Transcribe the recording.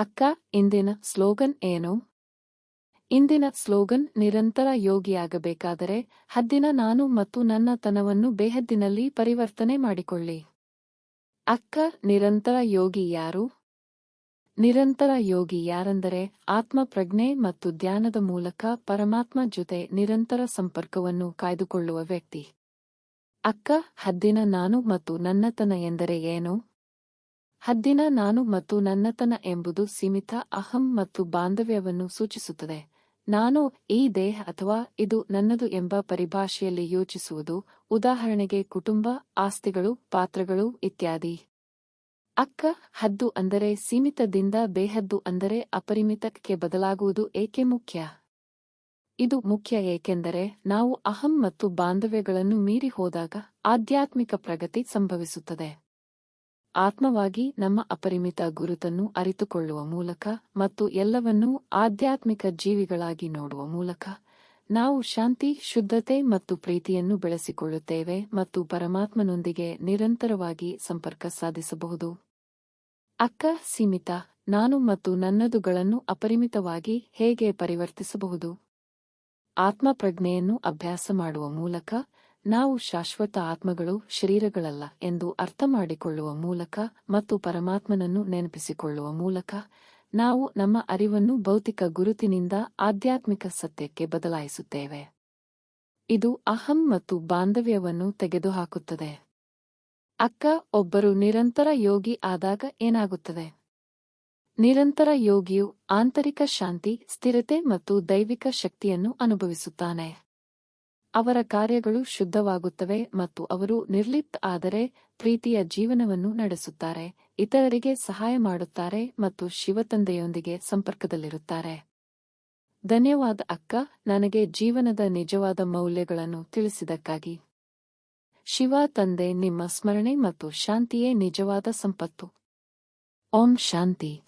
ಅಕ್ಕ, ಇಂದಿನ ಸ್ಲೋಗನ್ ಏನು? ಇಂದಿನ ಸ್ಲೋಗನ್ ನಿರಂತರ ಯೋಗಿಯಾಗಬೇಕಾದರೆ ಹದ್ದಿನ ನಾನು ಮತ್ತು ನನ್ನ ತನವನ್ನು ಬೇಹದ್ದಿನಲ್ಲಿ ಪರಿವರ್ತನೆ ಮಾಡಿಕೊಳ್ಳಿ. ಅಕ್ಕ, ನಿರಂತರ ಯೋಗಿ ಯಾರು? ನಿರಂತರ ಯೋಗಿ ಯಾರೆಂದರೆ ಆತ್ಮಪ್ರಜ್ಞೆ ಮತ್ತು ಧ್ಯಾನದ ಮೂಲಕ ಪರಮಾತ್ಮ ಜೊತೆ ನಿರಂತರ ಸಂಪರ್ಕವನ್ನು ಕಾಯ್ದುಕೊಳ್ಳುವ ವ್ಯಕ್ತಿ. ಅಕ್ಕ, ಹದ್ದಿನ ನಾನು ಮತ್ತು ನನ್ನತನ ಎಂದರೆ ಏನು? ಹದ್ದಿನ ನಾನು ಮತ್ತು ನನ್ನತನ ಎಂಬುದು ಸೀಮಿತ ಅಹಂ ಮತ್ತು ಬಾಂಧವ್ಯವನ್ನು ಸೂಚಿಸುತ್ತದೆ. ನಾನು ಈ ದೇಹ ಅಥವಾ ಇದು ನನ್ನದು ಎಂಬ ಪರಿಭಾಷೆಯಲ್ಲಿ ಯೋಚಿಸುವುದು, ಉದಾಹರಣೆಗೆ ಕುಟುಂಬ, ಆಸ್ತಿಗಳು, ಪಾತ್ರಗಳು ಇತ್ಯಾದಿ. ಅಕ್ಕ, ಹದ್ದು ಅಂದರೆ ಸೀಮಿತದಿಂದ ಬೇಹದ್ದು ಅಂದರೆ ಅಪರಿಮಿತಕ್ಕೆ ಬದಲಾಗುವುದು ಏಕೆ ಮುಖ್ಯ? ಇದು ಮುಖ್ಯ ಏಕೆಂದರೆ ನಾವು ಅಹಂ ಮತ್ತು ಬಾಂಧವ್ಯಗಳನ್ನು ಮೀರಿ ಹೋದಾಗ ಆಧ್ಯಾತ್ಮಿಕ ಪ್ರಗತಿ ಸಂಭವಿಸುತ್ತದೆ. ಆತ್ಮವಾಗಿ ನಮ್ಮ ಅಪರಿಮಿತ ಗುರುತನ್ನು ಅರಿತುಕೊಳ್ಳುವ ಮೂಲಕ ಮತ್ತು ಎಲ್ಲವನ್ನೂ ಆಧ್ಯಾತ್ಮಿಕ ಜೀವಿಗಳಾಗಿ ನೋಡುವ ಮೂಲಕ ನಾವು ಶಾಂತಿ, ಶುದ್ಧತೆ ಮತ್ತು ಪ್ರೀತಿಯನ್ನು ಬೆಳೆಸಿಕೊಳ್ಳುತ್ತೇವೆ ಮತ್ತು ಪರಮಾತ್ಮನೊಂದಿಗೆ ನಿರಂತರವಾಗಿ ಸಂಪರ್ಕ ಸಾಧಿಸಬಹುದು. ಅಕ್ಕ, ಸೀಮಿತ ನಾನು ಮತ್ತು ನನ್ನದುಗಳನ್ನು ಅಪರಿಮಿತವಾಗಿ ಹೇಗೆ ಪರಿವರ್ತಿಸಬಹುದು? ಆತ್ಮಪ್ರಜ್ಞೆಯನ್ನು ಅಭ್ಯಾಸ ಮಾಡುವ ಮೂಲಕ ನಾವು ಶಾಶ್ವತ ಆತ್ಮಗಳು, ಶರೀರಗಳಲ್ಲ ಎಂದು ಅರ್ಥಮಾಡಿಕೊಳ್ಳುವ ಮೂಲಕ ಮತ್ತು ಪರಮಾತ್ಮನನ್ನು ನೆನಪಿಸಿಕೊಳ್ಳುವ ಮೂಲಕ ನಾವು ನಮ್ಮ ಅರಿವನ್ನು ಭೌತಿಕ ಗುರುತಿನಿಂದ ಆಧ್ಯಾತ್ಮಿಕ ಸತ್ಯಕ್ಕೆ ಬದಲಾಯಿಸುತ್ತೇವೆ. ಇದು ಅಹಂ ಮತ್ತು ಬಾಂಧವ್ಯವನ್ನು ತೆಗೆದುಹಾಕುತ್ತದೆ. ಅಕ್ಕ, ಒಬ್ಬರು ನಿರಂತರ ಯೋಗಿ ಆದಾಗ ಏನಾಗುತ್ತದೆ? ನಿರಂತರ ಯೋಗಿಯು ಆಂತರಿಕ ಶಾಂತಿ, ಸ್ಥಿರತೆ ಮತ್ತು ದೈವಿಕ ಶಕ್ತಿಯನ್ನು ಅನುಭವಿಸುತ್ತಾನೆ. ಅವರ ಕಾರ್ಯಗಳು ಶುದ್ಧವಾಗುತ್ತವೆ ಮತ್ತು ಅವರು ನಿರ್ಲಿಪ್ತ ಆದರೆ ಪ್ರೀತಿಯ ಜೀವನವನ್ನು ನಡೆಸುತ್ತಾರೆ, ಇತರರಿಗೆ ಸಹಾಯ ಮಾಡುತ್ತಾರೆ ಮತ್ತು ಶಿವತಂದೆಯೊಂದಿಗೆ ಸಂಪರ್ಕದಲ್ಲಿರುತ್ತಾರೆ. ಧನ್ಯವಾದ ಅಕ್ಕ, ನನಗೆ ಜೀವನದ ನಿಜವಾದ ಮೌಲ್ಯಗಳನ್ನು ತಿಳಿಸಿದ್ದಕ್ಕಾಗಿ. ಶಿವ ತಂದೆ ನಿಮ್ಮ ಸ್ಮರಣೆ ಮತ್ತು ಶಾಂತಿಯೇ ನಿಜವಾದ ಸಂಪತ್ತು. ಓಂ ಶಾಂತಿ.